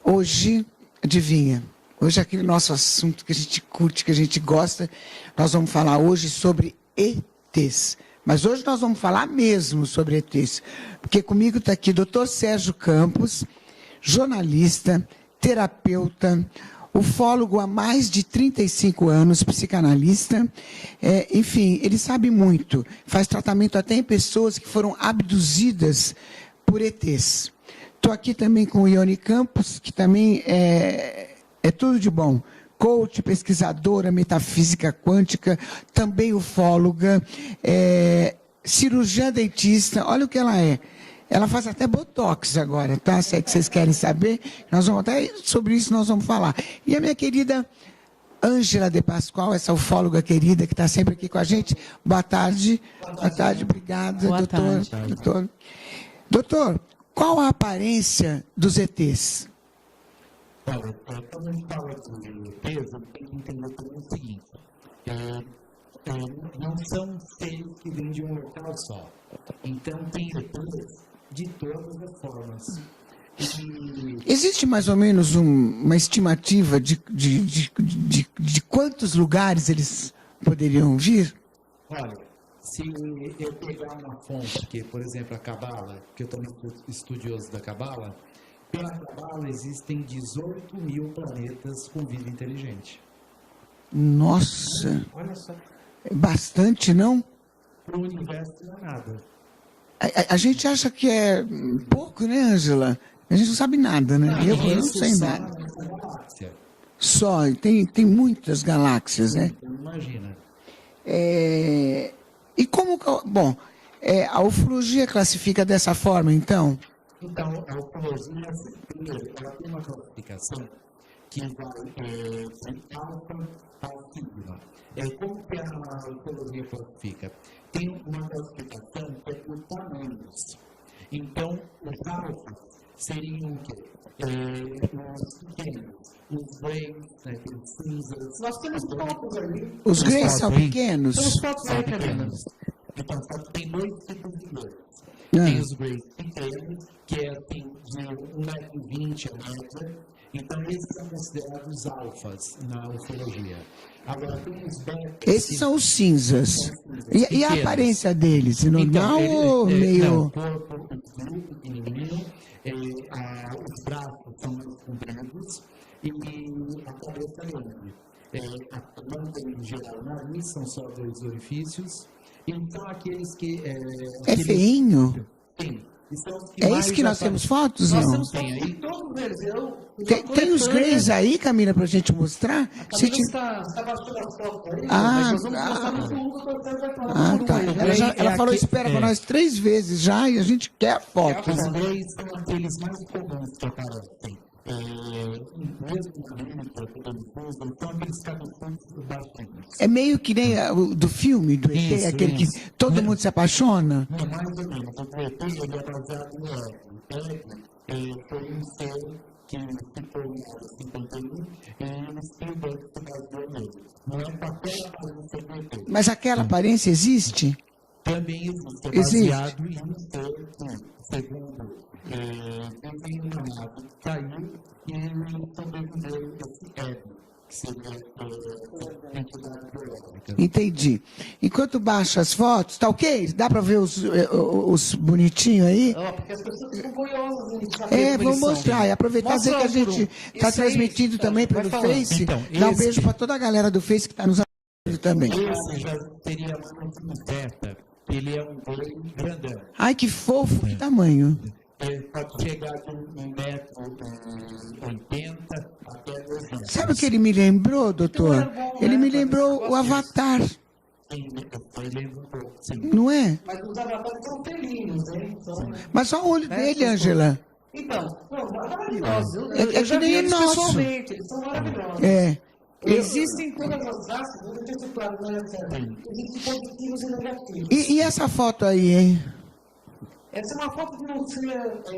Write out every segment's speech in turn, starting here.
Hoje, adivinha, hoje é aquele nosso assunto que a gente curte, que a gente gosta, nós vamos falar hoje sobre ETs. Mas hoje nós vamos falar mesmo sobre ETs, porque comigo está aqui o Dr. Sérgio Campos, jornalista, terapeuta, ufólogo há mais de 35 anos, psicanalista, enfim, ele sabe muito, faz tratamento até em pessoas que foram abduzidas por ETs. Estou aqui também com o Ione Campos, que também é tudo de bom. Coach, pesquisadora, metafísica quântica, também ufóloga, cirurgiã dentista, olha o que ela é. Ela faz até botox agora, tá? Se é que vocês querem saber, nós vamos até sobre isso nós vamos falar. E a minha querida Ângela de Pascoal, essa ufóloga querida que está sempre aqui com a gente. Boa tarde. Boa tarde, obrigada, doutor. Doutor, qual a aparência dos ETs? Olha, quando a gente fala de ETs, eu tenho que entender também o seguinte. Não são seres que vêm de um local só. Então, tem ETs de todas as formas. Existe mais ou menos uma estimativa de quantos lugares eles poderiam vir? Olha, se eu pegar uma fonte, que por exemplo a Cabala, que eu também sou estudioso da Cabala, pela Cabala existem 18 mil planetas com vida inteligente. Nossa! Olha só. É bastante, não? Para o universo não é nada. A gente acha que é pouco, né, Ângela? A gente não sabe nada, né? Eu não sei nada. Só, tem muitas galáxias, né? Imagina. E como... Bom, a ufologia classifica dessa forma, então? Então, a ufologia, primeiro, ela tem uma classificação que vai de alfa ao sigma. Como que a ufologia classifica? Tem uma classificação que é por tamanhos. Então, os alfas seriam o quê? Os pequenos, os greys, os cinzas. Nós temos fotos ali. Os greys são pequenos? São os fotos aí, pequenos. Então, tem dois tipos de greys. Tem os greys pequenos, que é assim, de 1,20 m a média. Então, esses são considerados alfas na ufologia. Agora, tem os betas. Esses são os cinzas. E a aparência deles? Normal ou meio... Não, o corpo pequenininho, os braços são mais compridos e a cabeça é grande. Não tem, em geral, nariz, são só 2 orifícios. Então, aqueles que... É feinho? Sim. Isso que nós temos fotos, nós não? Temos fotos, todos eles. Tem os greys aí, Camila, pra gente mostrar? A Camila está baixando as fotos aí, mas nós vamos mostrar muito tá. Ela falou espera para nós 3 vezes já e a gente quer foto. Os greys são aqueles mais comuns que aparecem. Mesmo são aqueles cabeções baixinhos. É meio que nem do filme, do ET, aquele que todo mundo se apaixona? Não, mais ou menos. O ET ele é baseado no Ego. Foi um ser que ficou em 51 e o Spielberg se baseou nele. Não é com aquela aparência do ET. Mas aquela aparência existe? Também existe. É baseado em um ser que, segundo tem uma nave que caiu e ele sobreviveu esse ego, que seria a entidade biológica. Entendi. Enquanto baixa as fotos, tá ok? Dá para ver os bonitinhos aí? Porque as pessoas ficam curiosas. Vamos mostrar. E aproveitar dizer que a gente está transmitindo também pelo Face. Então, dá um beijo para toda a galera do Face que está nos assistindo também. Esse já teria uma beta. Ele é um grey grandão. Ai, que fofo, que tamanho. Pode chegar de 1,80 m até 2 metros. Sabe o que ele me lembrou, doutor? Ele me lembrou o Avatar. Sim, ele lembra um pouco, sim. Não é? Mas os avatares são felinos, hein? Mas só o olho dele, Ângela. Então, maravilhosos. Eu já vi eles pessoalmente, eles são maravilhosos. Existem todas as raças, eu não tenho claro, não é certo? Existem positivos e negativos. E essa foto aí, hein? Essa é uma foto de um ser que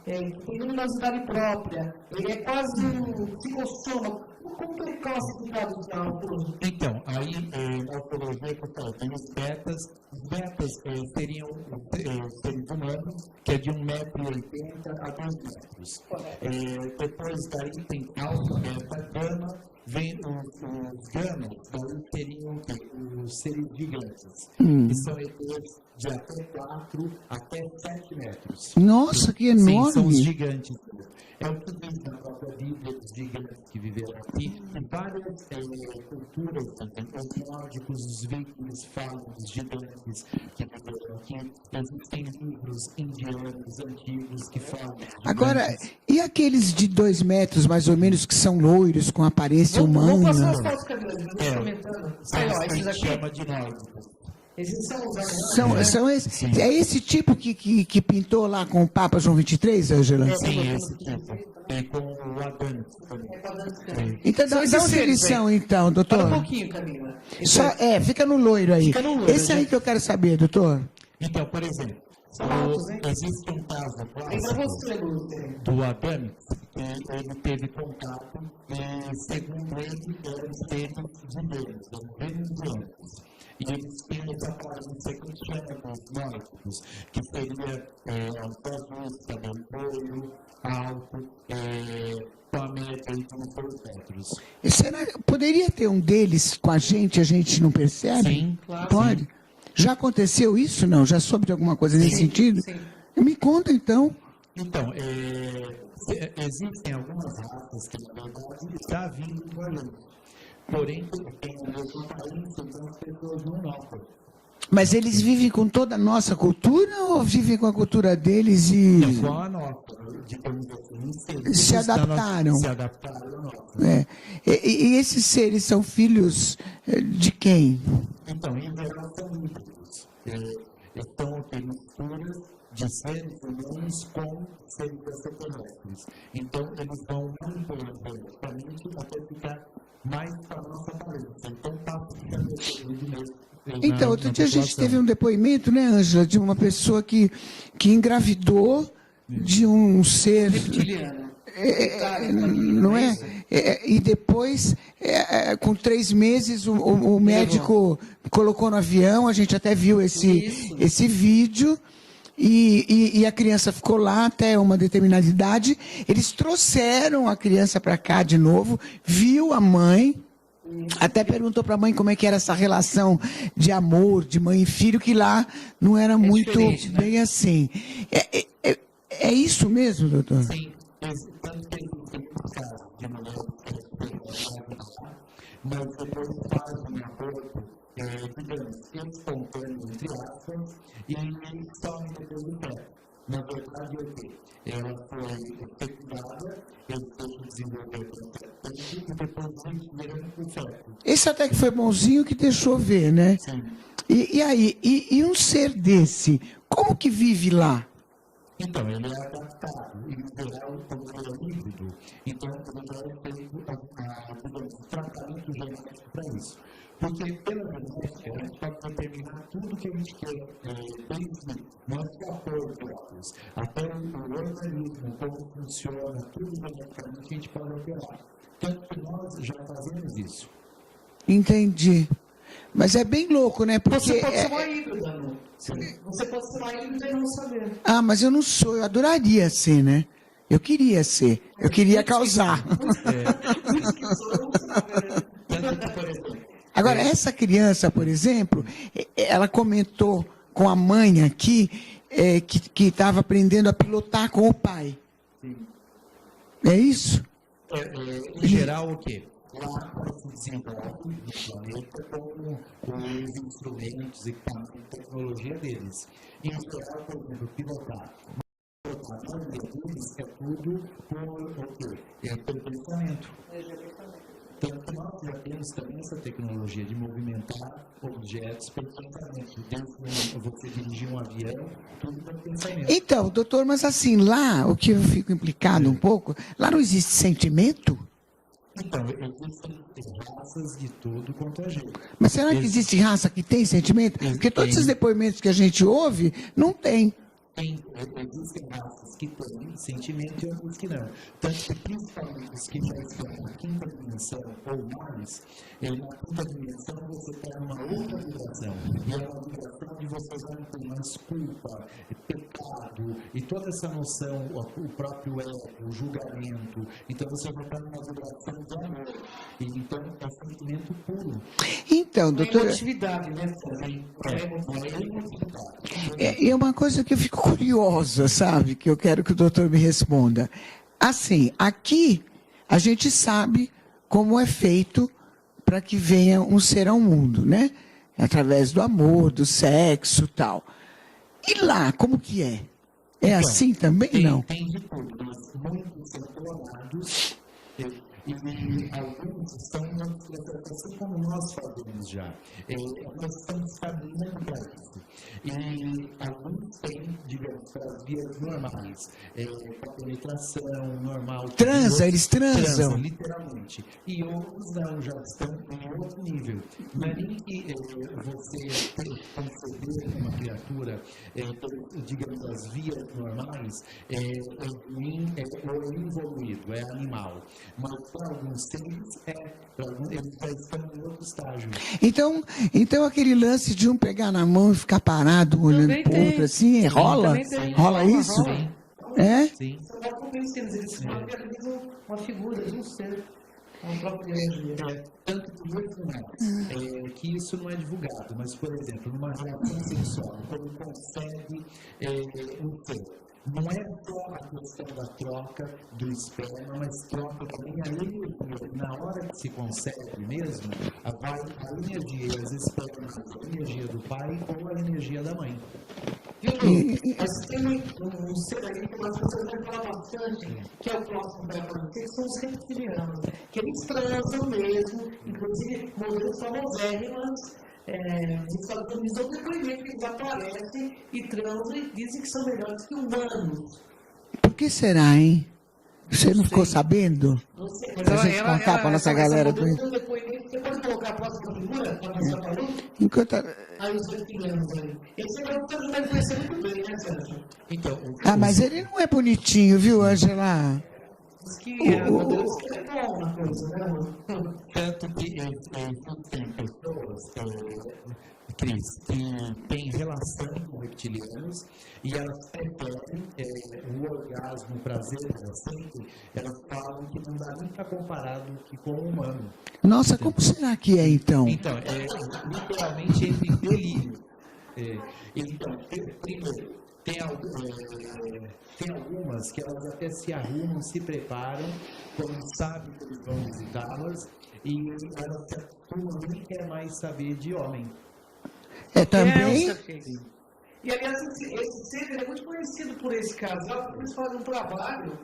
tem luminosidade própria. Ele é quase um psicossoma. Como que é classificado de alto? Então, aí na ufologia que eu falo, tem os betas. Os betas seriam seres humanos, que é de 1,80 m a 2 metros. Depois daí tem alfa, beta, gama. Vem os gamas, daí teriam os seres gigantes, que são ETs de até 4 até 7 metros. Nossa, que enorme! Sim, são os gigantes. É o que diz na própria Bíblia, os gigantes que viveram aqui. Em várias culturas também, os nórdicos, os vikings falam dos gigantes que viveram aqui. Existem livros indianos antigos que falam. Agora, e aqueles de 2 metros, mais ou menos, que são loiros, com aparência humana? Vamos passar as fotos, Camila. Comentando. Esses aqui chama de nórdicos. Esses São é esse tipo que pintou lá com o Papa João XXIII, Ângela? Sim, esse tipo. É com o Adão também. Então, dá uma definição, então, doutor. Fala um pouquinho, Camila. Fica no loiro aí. Fica no loiro, Esse aí que eu quero saber, doutor. Então, por exemplo, existe um caso do Adão, que ele teve contato e, segundo ele, eram seres de Deus, venezianos. E eles têm essa aparência que chama dos nórdicos, que seria azul, cabelo alto, com a média de 2 metros. Poderia ter um deles com a gente não percebe? Sim, claro. Pode? Sim. Já aconteceu isso, não? Já soube de alguma coisa nesse sentido? Sim. Me conta, então. Então, existem algumas raças que, na verdade, está vindo do além. Porém, tem a mesma aparência, então as pessoas não notam. Mas eles vivem com toda a nossa cultura ou vivem com a cultura deles e... Não, com a nossa, digamos assim, se adaptaram. Se adaptaram à nossa. E esses seres são filhos de quem? Então, em geral, são híbridos. Então, tem misturas de seres humanos com seres extraterrestres. Então, eles vão manipulando geneticamente até ficar mais para a nossa aparência. Então, passa ficando mesmo. Então, outro dia a gente teve um depoimento, né, Ângela, de uma pessoa que engravidou de um ser... reptiliano. Não é? E depois, com 3 meses, o médico colocou no avião, a gente até viu esse vídeo, e a criança ficou lá até uma determinada idade. Eles trouxeram a criança para cá de novo, viu a mãe, até perguntou para a mãe como é que era essa relação de amor, de mãe e filho, que lá não era muito bem assim. É isso mesmo, doutor? Sim. Tanto que existem muitos casos de mulheres que mas depois fazem um aborto, digamos, espontâneo, entre aspas, e somem depois do pé. Na verdade, ela foi fecundada, eles deixam desenvolver e depois viram o feto. Esse até que foi bonzinho que deixou ver, né? Sim. E aí, e um ser desse, como que vive lá? Então, ele é adaptado, em geral, como ele é híbrido, então ele já é feito um tratamento genético para isso. Porque, pela genética, a gente pode determinar tudo que a gente quer, desde não é só cor de óculos, até o organismo, como funciona, tudo geneticamente a gente pode alterar. Tanto que nós já fazemos isso. Entendi. Mas é bem louco, né? Porque você pode ser uma híbrida, não? Você pode ser uma híbrida e não saber. Ah, mas eu não sou, eu adoraria ser, né? Eu queria ser, eu queria causar. Agora, essa criança, por exemplo, ela comentou com a mãe aqui que estava aprendendo a pilotar com o pai. Sim. É isso? Em geral, o quê? Lá se desenvolve no planeta com os instrumentos, equipamentos e tecnologia deles. Em geral, por exemplo, pilotar. A maioria deles é tudo pelo pensamento. Tanto que nós já temos também essa tecnologia de movimentar objetos pelo pensamento. Desde você dirigir um avião, tudo pelo pensamento. Então, doutor, mas assim, lá, o que eu fico implicado um pouco, lá não existe sentimento? Então, existem raças de tudo quanto a gente. Mas será que existe raça que tem sentimento? Porque todos esses depoimentos que a gente ouve, não tem. Existem raças que têm sentimento e outras que não. Tanto que, principalmente os que já estão na quinta dimensão ou mais, na quinta dimensão você está numa outra vibração. E é uma vibração de você já não ter mais culpa, pecado e toda essa noção, o próprio ego, o julgamento. Então você já está numa vibração de amor. E, então é sentimento puro. Então, doutora. Emotividade, né? É uma coisa que eu fico curiosa, sabe? Que eu quero que o doutor me responda. Assim, aqui a gente sabe como é feito para que venha um ser ao mundo, né? Através do amor, do sexo e tal. E lá, como que é? É então, assim também, não? Tem de tudo, mas muitos são clonados. E alguns estão, assim como nós fazemos já, nós estamos caminhando para isso. E alguns têm, digamos, para as vias normais, para penetração normal. Eles transam? Literalmente. E outros não, já estão em outro nível. Não é nem que você conceber uma criatura, digamos, as vias normais, ruim, ou evoluído, é animal. Mas para alguns seres, eles já estão em outro estágio. Então aquele lance de um pegar na mão e ficar parado, olhando para o outro assim, rola? Rola isso? Sim. É? Sim. Eles materializam uma figura de um ser. Tanto que mesmo que isso não é divulgado, mas, por exemplo, numa relação sexual, quando consegue um ser, não é só a questão da troca do esperma, mas troca também a energia. Na hora que se consegue mesmo, a energia, as espermas, a energia do pai ou a energia da mãe. Mas tem um ser aí que nós precisamos falar bastante, que é o próximo da família, que são os reptilianos, que eles transam mesmo, inclusive modelos famosérrimas. Nos Estados Unidos é um depoimento que eles aparecem e transam e dizem que são melhores que humanos. Por que será, hein? Você não ficou sabendo? Não sei, mas a gente contar para a nossa galera. Você pode colocar a próxima figura para nós falar? Enquanto... Aí os reptilianos aí. Esse é o que você vai conhecer muito bem, né, Sérgio? Então, mas ele não é bonitinho, viu, Ângela? Diz que é bom uma coisa, né, mano? Tanto que tem pessoas, Cris, que têm relação com reptilianos e elas preferem o orgasmo, o prazer sempre, elas falam que não dá nem para comparado que com o humano. Nossa, como será que é então? Então, literalmente entre delírio. Então, primeiro, tem algumas que elas até se arrumam, se preparam, quando sabem que eles vão visitá-las, e elas se acostumam, nem quer mais saber de homem. Também? E aliás, esse ser é muito conhecido por esse casal, porque eles fazem um trabalho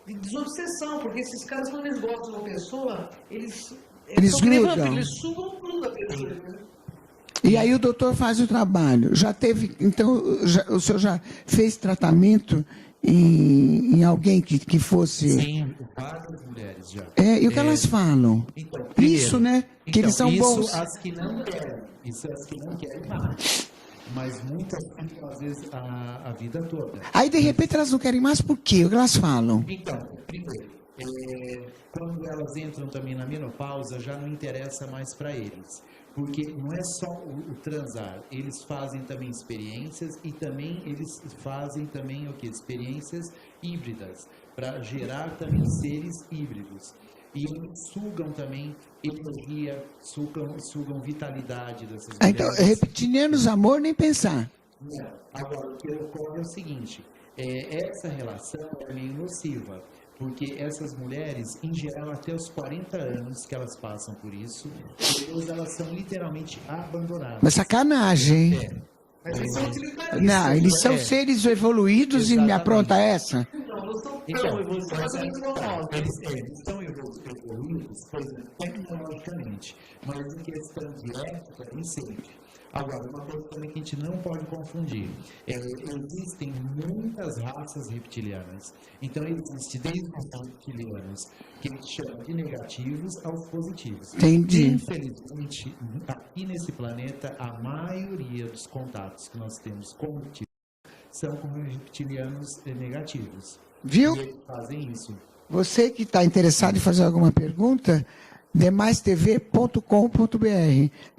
de desobsessão, porque esses caras, quando eles gostam de uma pessoa, eles grudam. Eles sugam tudo da pessoa, né? E aí o doutor faz o trabalho. Já teve, então, o senhor já fez tratamento em alguém que fosse... Sim, várias mulheres já. E o que elas falam? Então, primeiro, isso, né? Que eles são bons. Isso as que não querem. Isso as que não querem mais. Mas muitas ficam, às vezes, a vida toda. Aí, de repente, elas não querem mais por quê? O que elas falam? Então, primeiro, quando elas entram também na menopausa, já não interessa mais para eles. Porque não é só o transar, eles fazem também experiências e também eles fazem também o que? Experiências híbridas, para gerar também seres híbridos. E eles sugam também energia, sugam vitalidade dessas mulheres. Então, reptilianos, amor, nem pensar. Não. Agora, o que ocorre é o seguinte, essa relação é meio nociva. Porque essas mulheres, em geral, até os 40 anos que elas passam por isso, depois elas são literalmente abandonadas. Mas sacanagem, hein? Mas eles são utilitaristas. Não, eles são seres evoluídos. Exatamente. Então, E me apronta essa? Não, não são tão evoluídos, eles estão evoluídos, tecnologicamente, mas em questão de ética, nem sempre. Agora, uma coisa também que a gente não pode confundir, existem muitas raças reptilianas. Então, existe desde os reptilianos que a gente chama de negativos aos positivos. Entendi. Infelizmente, aqui nesse planeta, a maioria dos contatos que nós temos com reptilianos são com reptilianos negativos. Viu? E eles fazem isso. Você que está interessado em fazer alguma pergunta, demaistv.com.br,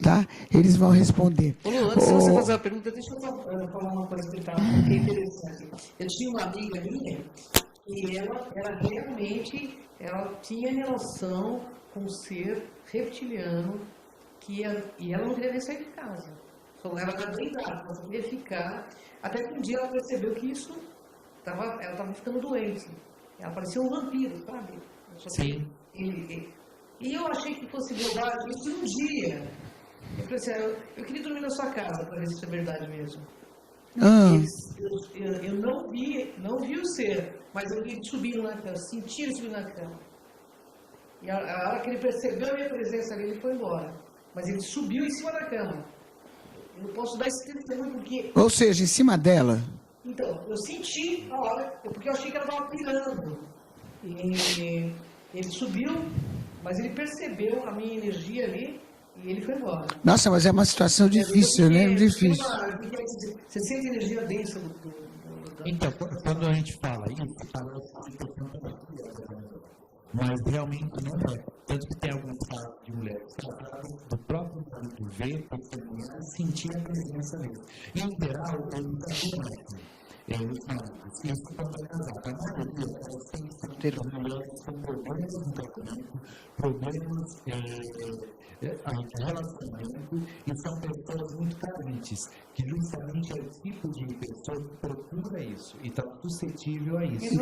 tá? Eles vão responder. Ô, Lu, antes de você fazer a pergunta, deixa eu falar uma coisa que é interessante. Eu tinha uma amiga minha que ela realmente tinha relação com um ser reptiliano e ela não queria nem sair de casa. Então, ela era blindada, ela queria ficar, até que um dia ela percebeu que isso ela estava ficando doente. Ela parecia um vampiro, sabe? Sim. E eu achei que fosse bobagem isso um dia. Eu falei assim, eu queria dormir na sua casa para ver se isso é verdade mesmo. Eu não vi o ser, mas eu vi ele subindo na cama, senti ele subindo na cama. E a hora que ele percebeu a minha presença ali, ele foi embora. Mas ele subiu em cima da cama. Eu não posso dar esse testemunho porque... Ou seja, em cima dela. Então, eu senti a hora, porque eu achei que ela estava pirando. E ele subiu, mas ele percebeu a minha energia ali e ele foi embora. Nossa, mas é uma situação difícil, né? Difícil. Você sente energia densa do... Então, quando a gente fala isso, mas realmente não é. Tanto que tem alguns casos de mulheres casadas, do próprio marido ver, sentir a presença dele. E, em geral, ele está isso quando é casado. A maioria, elas têm mulheres com problemas no tratamento, problemas de relacionamento, e são pessoas muito carentes, que justamente é o tipo de pessoa que procura isso, e está suscetível a isso.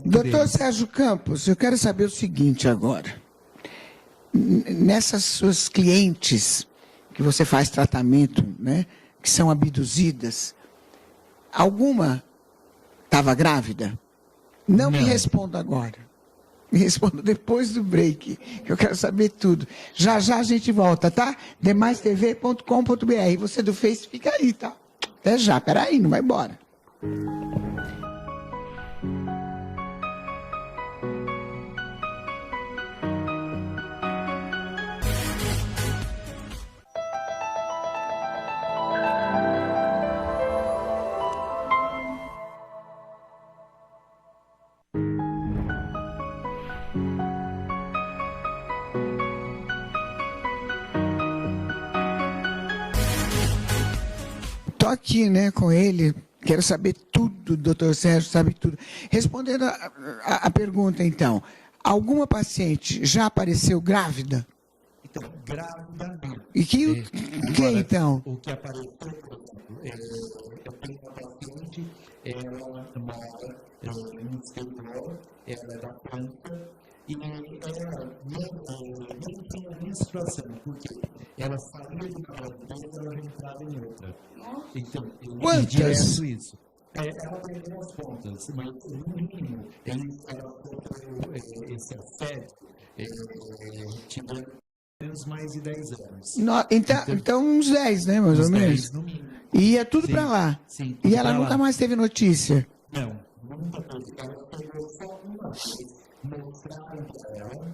Doutor Sérgio Campos, eu quero saber o seguinte agora. Nessas suas clientes que você faz tratamento, né, que são abduzidas, alguma estava grávida? Não me responda agora. Me responda depois do break, que eu quero saber tudo. Já já a gente volta, tá? demaistv.com.br. Você do Face fica aí, tá? Até já. Peraí, não vai embora. Estou aqui, né, com ele. Quero saber tudo, doutor Sérgio sabe tudo. Respondendo a pergunta, então. Alguma paciente já apareceu grávida? Então, grávida não. E que então? O que apareceu, por exemplo, eu tenho uma paciente, ela mora no exterior, ela é da França, e ela não tinha menstruação, porque ela saía de uma gravidez, ela já entrava em outra. Então, quantas? Isso. Ela perdeu as contas, mas no mínimo, ela sofreu esse assédio, tiveram menos mais de 10 anos. Então uns 10, né, mais ou menos? 10 no mínimo. E ia tudo para lá. Sim, e ela nunca mais teve notícia? Não, nunca teve. Ela pegou só uma vez. Mostraram para ela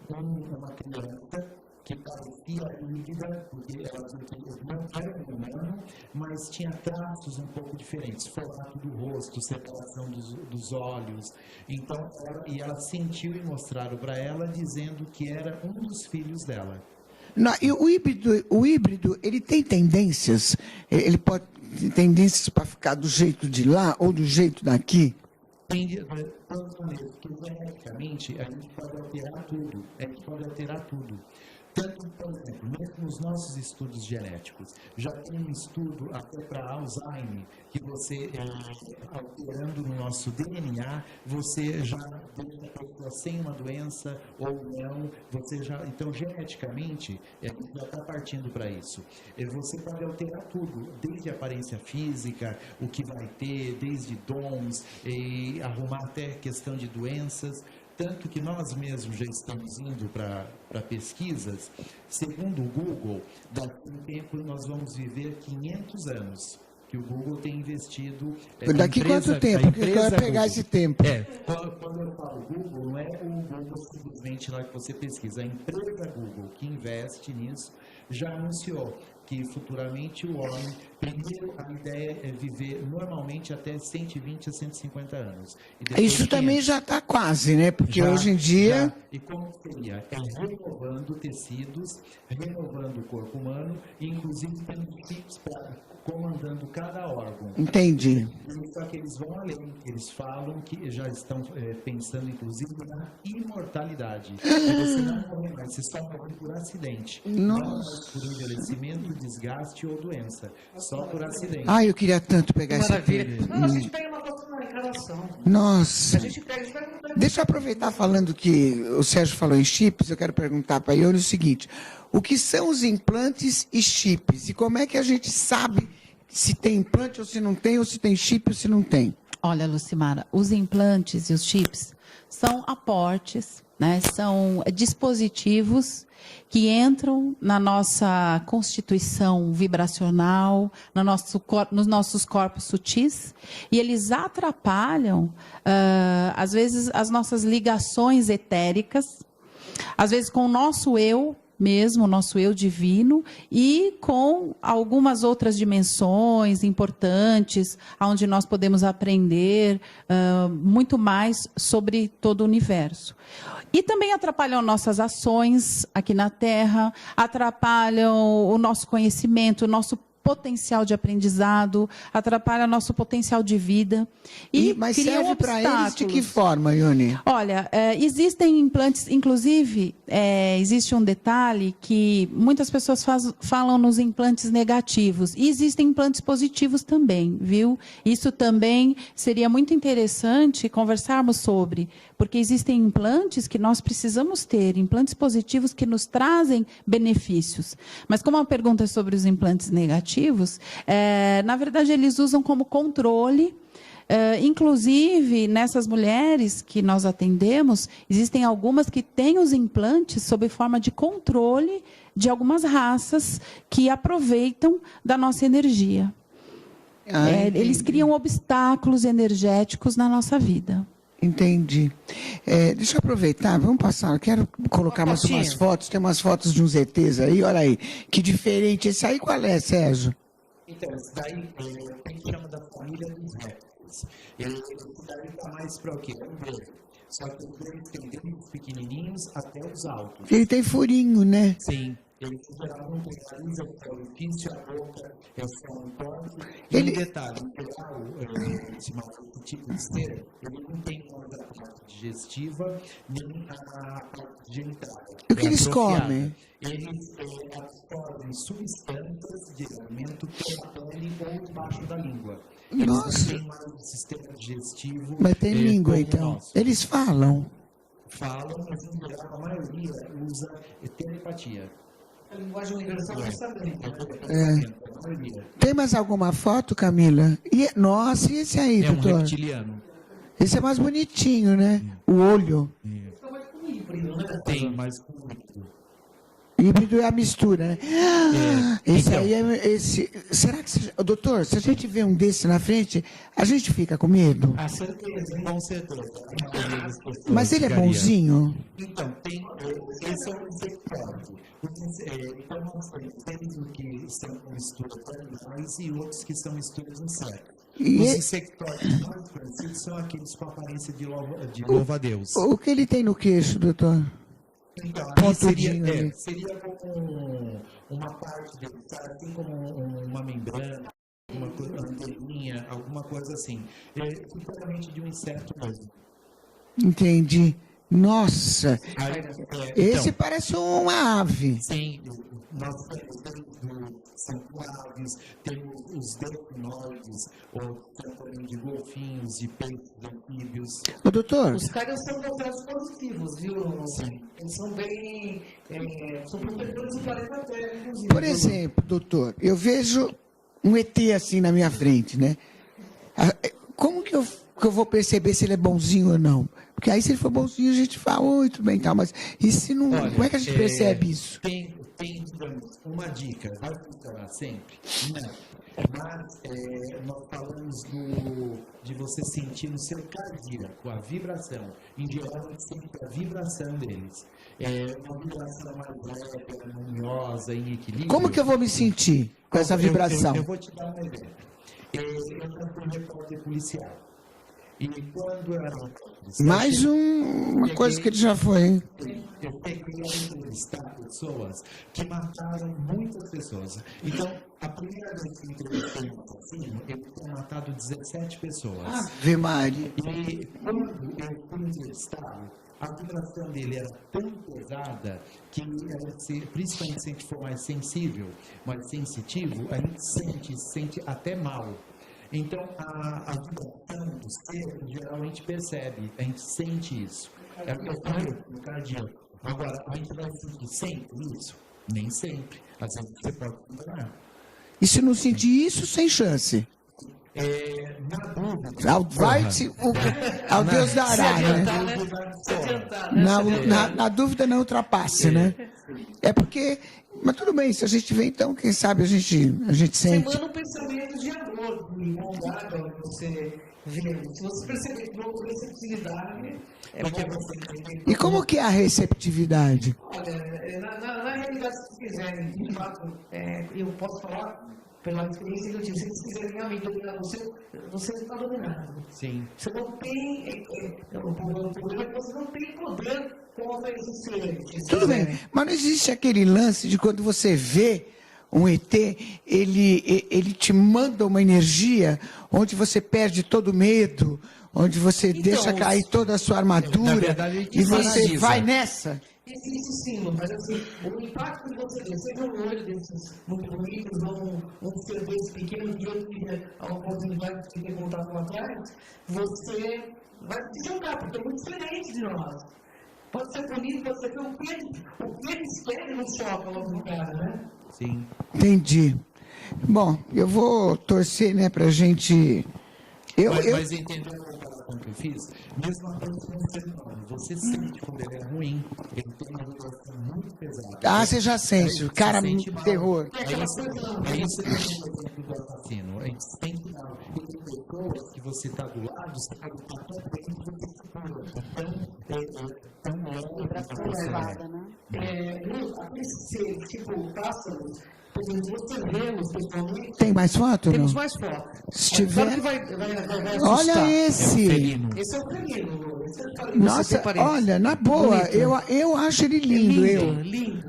uma criança que parecia lívida, porque ela não era um humano, mas tinha traços um pouco diferentes, formato do rosto, separação dos olhos. Então, ela sentiu e mostraram para ela, dizendo que era um dos filhos dela. Não, e o híbrido, ele tem tendências? Ele pode ter tendências para ficar do jeito de lá ou do jeito daqui? Porque geneticamente a gente pode alterar tudo. Tanto, por exemplo, mesmo nos nossos estudos genéticos, já tem um estudo até para Alzheimer, que você, alterando no nosso DNA, você já deixa a pessoa sem uma doença ou não, então geneticamente, a gente já está partindo para isso. Você pode alterar tudo, desde a aparência física, o que vai ter, desde dons, e arrumar até questão de doenças. Tanto que nós mesmos já estamos indo para pesquisas. Segundo o Google, daqui a um tempo nós vamos viver 500 anos, que o Google tem investido... Daqui quanto tempo? Porque eu quero pegar esse tempo. Quando eu falo Google, não é o Google simplesmente lá que você pesquisa. A empresa Google, que investe nisso, já anunciou que futuramente o homem, primeiro a ideia é viver normalmente até 120 a 150 anos. Isso também já está quase, né? Porque hoje em dia... E como seria? É renovando tecidos, renovando o corpo humano, e inclusive tendo chips comandando cada órgão. Entendi. Só que eles vão além, eles falam que já estão pensando inclusive na imortalidade. E você não morre mais, você só morre por acidente. Nossa. Não por envelhecimento, desgaste ou doença. Só por acidente. Ai, eu queria tanto pegar esse Maravilha. Não, a gente pega uma foto na encarnação. Nossa. A gente pega... Deixa eu aproveitar falando que o Sérgio falou em chips, eu quero perguntar para a Ione o seguinte: o que são os implantes e chips? E como é que a gente sabe se tem implante ou se não tem, ou se tem chip ou se não tem? Olha, Lucimara, os implantes e os chips são aportes, né? São dispositivos que entram na nossa constituição vibracional, nos nossos corpos sutis, e eles atrapalham, às vezes, as nossas ligações etéricas, às vezes com o nosso eu mesmo, o nosso eu divino, e com algumas outras dimensões importantes, onde nós podemos aprender muito mais sobre todo o universo. E também atrapalham nossas ações aqui na Terra, atrapalham o nosso conhecimento, o nosso potencial de aprendizado, atrapalha nosso potencial de vida. Mas serve para eles de que forma, Ione? Olha, existem implantes, inclusive, existe um detalhe que muitas pessoas falam nos implantes negativos, e existem implantes positivos também, viu? Isso também seria muito interessante conversarmos sobre, porque existem implantes que nós precisamos ter, implantes positivos que nos trazem benefícios. Mas como a pergunta é sobre os implantes negativos, na verdade, eles usam como controle. Inclusive, nessas mulheres que nós atendemos, existem algumas que têm os implantes sob forma de controle de algumas raças que aproveitam da nossa energia. Eles criam obstáculos energéticos na nossa vida. Entendi. Deixa eu aproveitar, vamos passar. Eu quero colocar umas fotos. Tem umas fotos de uns ETs aí, olha aí. Que diferente. Esse aí qual é, Sérgio? Então, esse daí a gente chama da família dos répteis. Esse daí está mais para o quê? É um verde. Só que o verde tem desde os pequenininhos até os altos. Ele tem furinho, né? Sim. Ele geral não tem nariz, é o orifício, a boca, é só um ponto. E um detalhe, esse tipo de esteira, ele não tem uma parte digestiva, nem a parte genital. E o que eles comem? Eles absorvem substâncias de alimento pela pele ou embaixo da língua. Eles não têm mais um sistema digestivo. Mas tem língua, então. Eles falam. Falam, mas em geral a maioria usa telepatia. A linguagem universal não sabe. Tem mais alguma foto, Camila? Nossa, e esse aí, doutor? É um reptiliano. Esse é mais bonitinho, né? O olho. Tem mais com híbrido. Híbrido é a mistura, né? Esse então, aí é esse. Será que, doutor, se a gente vê um desse na frente, a gente fica com medo? A certeza, com certeza. Mas ele é bonzinho? Então, esse é um insectóide. Então, nós temos o que são misturas animais e outros que são misturas de insetos. Os insectóides mais conhecidos são aqueles com aparência de louva-a-Deus. O que ele tem no queixo, doutor? Então, seria como uma parte dele, assim como uma membrana, uma anteninha, alguma coisa assim. Totalmente de um inseto mesmo. Entendi. Nossa! Esse então, parece uma ave. Sim, nós são aves, temos os delfinoides, ou também de golfinhos, de peixes, de anfíbios. Ô, doutor? Os caras são processos positivos, viu? Sim. Eles são bem... são protetores do planeta Terra, inclusive. Por exemplo, doutor, eu vejo um ET assim na minha frente, né? Como que eu vou perceber se ele é bonzinho ou não? Porque aí, se ele for bonzinho, a gente fala, oi, tudo bem, tá, mas e se não... Olha, como é que a gente percebe isso? Tem, digamos, uma dica, vai funcionar sempre? Não. Mas nós falamos de você sentir no seu cardíaco a vibração. Em geral, a gente sente a vibração deles. Uma vibração mais leve, harmoniosa, em equilíbrio. Como que eu vou me sentir com essa vibração? Eu vou te dar um exemplo. Eu já fui repórter policial. E quando era... Mais uma coisa que ele já foi, hein? Eu peguei a entrevistar pessoas que mataram muitas pessoas. Então, a primeira vez que eu entrevistei um assassino, ele tinha matado 17 pessoas. Ave Maria. E quando eu fui entrevistado, a vibração dele era tão pesada que, principalmente se a gente for mais sensível, mais sensitivo, a gente sente até mal. Então, a vibração do ser, geralmente percebe, a gente sente isso. É o cardíaco. Agora, a gente vai sentir sempre isso? Nem sempre. Às vezes você pode enganar. E se não sentir isso, sem chance? Na dúvida. Ao Deus dará, né? Na dúvida não ultrapasse, né? É porque... Mas tudo bem, se a gente vê, então, quem sabe a gente sente. Você manda um pensamento de amor, de bondade, onde você vê. Se você perceber que não tem receptividade, porque você entender. E como que é a receptividade? Olha, na realidade, se quiserem, de fato, eu posso falar pela experiência que eu tive. Se eles quiserem realmente dominar você está dominado. Sim. Você não tem... O problema é que você não tem poder contra esses seres. Tudo bem, mas não existe aquele lance de quando você vê um ET, ele te manda uma energia onde você perde todo o medo, onde você deixa cair toda a sua armadura, verdade, e você analisa. vai nessa? Existe sim, mas assim, o impacto que você vê, seja um olho desses muito bonitos, ou um ser desse pequeno, que eu tive a oportunidade de ter contato lá atrás, você vai se jogar, porque é muito diferente de nós. Pode ser bonito, pode ser que o que eles querem no choque logo no cara, né? Sim. Entendi. Bom, eu vou torcer, né, pra gente... Mas entendeu a comparação que eu fiz? Mesmo a coisa com o ser humano. Você sente quando ele é ruim, ele tem uma vibração muito pesada. Ah, você já sente, cara, terror. É isso que eu exemplo do assassino. A gente sente mal. E tem pessoas que você está do lado, você está tão bem que você se cura. Tão Vibração elevada, né? Aqueles seres, tipo pássaros, por exemplo, você vê-los pessoalmente. Tem mais foto ou não? Temos mais fotos. Se tiver... Sabe que vai assustar? Olha esse! Esse é o felino. Nossa, olha, na boa, eu acho ele lindo.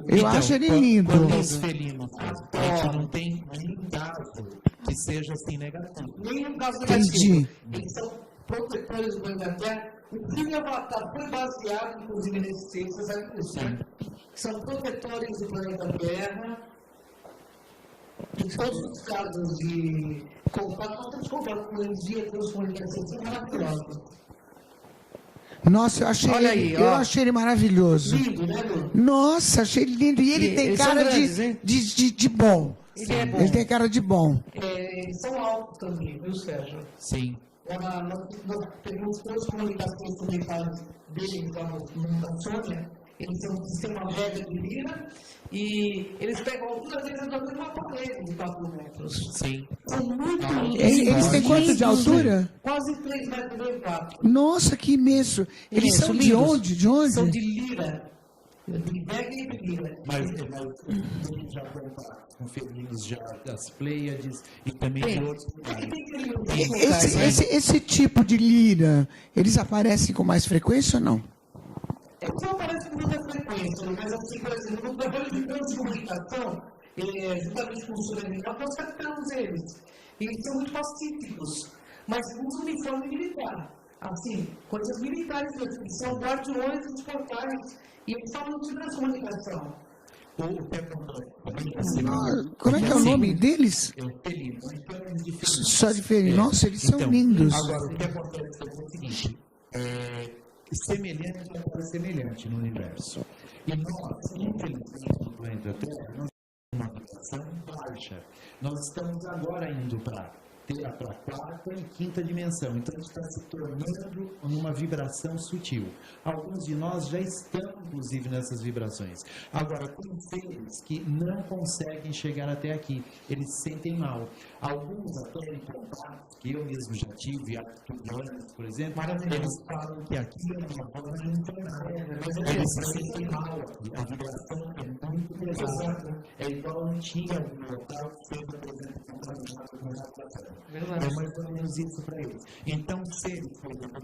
Eu acho ele lindo. Quando os felinos, a gente não tem nenhum caso que seja assim negativo. Nenhum caso Entendi. negativo. Eles são protetores do planeta Terra. O filme Avatar foi baseado, inclusive, nesse texto, você sabe disso, né? São protetores do planeta Terra. Em todos os casos de contato, nós temos contato com energia, temos comunicação, são maravilhosos. Nossa, eu achei ele maravilhoso. Lindo, né, Lu? Nossa, achei ele lindo. E ele tem cara de bom. Ele é bom. Ele tem cara de bom. Eles são altos também, viu, Sérgio? Sim. Nós pegamos todas as comunicações comentários deles lá na Sônia. Eles têm um sistema médio de lira e eles pegam altura deles da mesma parede de 4 metros. Sim. São muito lindos. Eles têm quanto de altura? Quase 3 metros e 4. Nossa, que imenso. Eles são de lindos. onde? De onde? São de lira. De Vega e de lira. Mas já com felinos já das Pleiades e também de outros lugares. Esse tipo de lira, eles aparecem com mais frequência ou não? Eles não aparecem com muita frequência, mas assim, por exemplo, no trabalho de transcomunicação, juntamente com o sul-americano, nós captamos eles. Eles são muito pacíficos, mas usam uniforme militar. Assim, coisas militares, eles são guardiões dos portais, e eles falam de transcomunicação. Como é que é o nome deles? Só de felino. Nossa, eles são lindos. Agora, o que acontece é o seguinte, semelhante é semelhante no universo. E nós, infelizmente, no planeta Terra, nós temos uma vibração baixa. Nós estamos agora indo para para a quarta e quinta dimensão. Então, a gente está se tornando numa vibração sutil. Alguns de nós já estão, inclusive, nessas vibrações. Agora, tem seres que não conseguem chegar até aqui. Eles se sentem mal. Alguns até em contato, que eu mesmo já tive, arturianos, por exemplo, eles falam que aqui é uma forma infernal. Eles se sentem mal aqui. A vibração é muito pesada. É igual um tigre no local que sempre apresenta contaminado com a é mais ou menos isso para eles. Então, seres, por exemplo,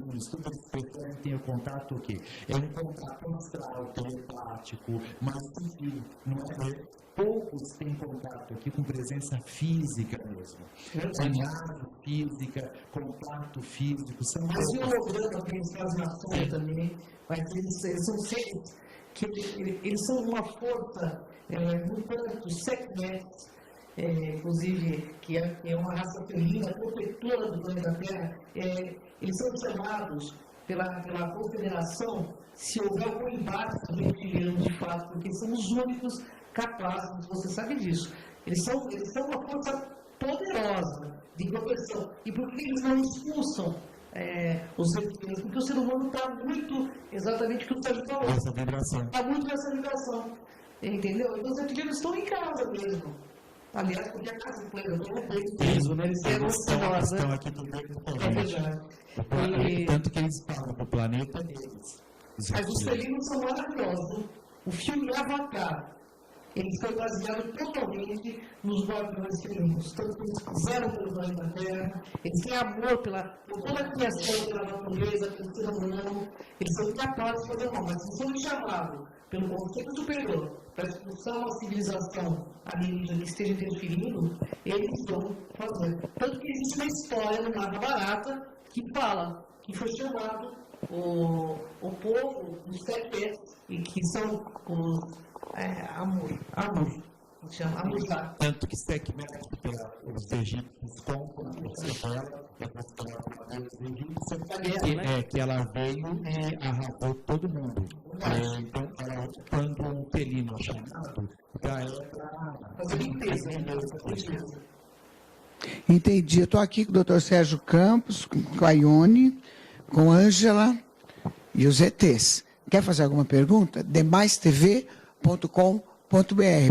no estudo eles preferem ter o contato o quê? É um contato astral, telepático, mais sutil. Não é? Poucos têm contato aqui com presença física mesmo. Imagem física, contato físico, são mas o holograma que eles fazem na sombra também, mas eles são seres que eles são uma força mutante, secreta, inclusive, que é uma raça felina, protetora do planeta Terra. Eles são chamados pela Confederação se houver algum embate com reptilianos de fato, porque são os únicos capazes, você sabe disso. Eles são uma força poderosa de proteção. E por que eles não expulsam os reptilianos? Porque o ser humano está muito, exatamente o que o Sérgio falou, está muito nessa vibração. Entendeu? Então os reptilianos estão em casa mesmo. Aliás, porque a casa do planeta é mesmo, né? Eles estão aqui também. É verdade. Tanto que eles falam do planeta deles. Mas os felinos são maravilhosos. O filme Avatar, ele foi baseado totalmente nos guardiões felinos. Tanto que eles zeram pelo planeta Terra, eles têm amor por toda a criação, pela natureza, pelo ser humano. Eles são capazes de fazer mal, mas se são chamados pelo conceito superior para expulsar uma civilização alienígena que esteja interferindo, eles vão fazer. Tanto que existe uma história no Mahabharata que fala que foi chamado o povo dos Teques, e que são os Amur, se chama Amurá. Tanto que Sekhmet, os egípcios compram ela, que ela veio e arrasou todo mundo. Então, quando um felino é chamado, já é para fazer limpeza. Entendi. Eu estou aqui com o Dr. Sérgio Campos, com a Ione, com a Ângela e os ETs. Quer fazer alguma pergunta? demaistv.com.br.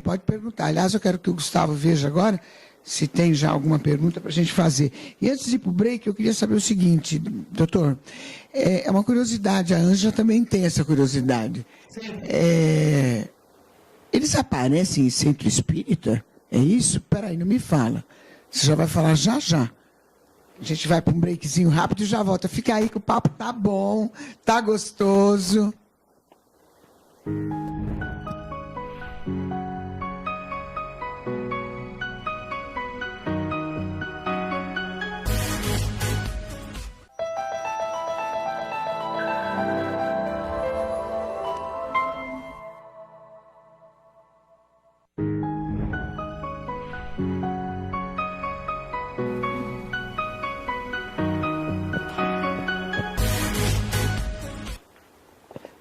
Pode perguntar. Aliás, eu quero que o Gustavo veja agora se tem já alguma pergunta para a gente fazer. E antes de ir para o break, eu queria saber o seguinte, doutor. É uma curiosidade, a Ângela também tem essa curiosidade. Eles aparecem em centro espírita? É isso? Peraí, não me fala. Você já vai falar já já. A gente vai para um breakzinho rápido e já volta. Fica aí que o papo tá bom, tá gostoso.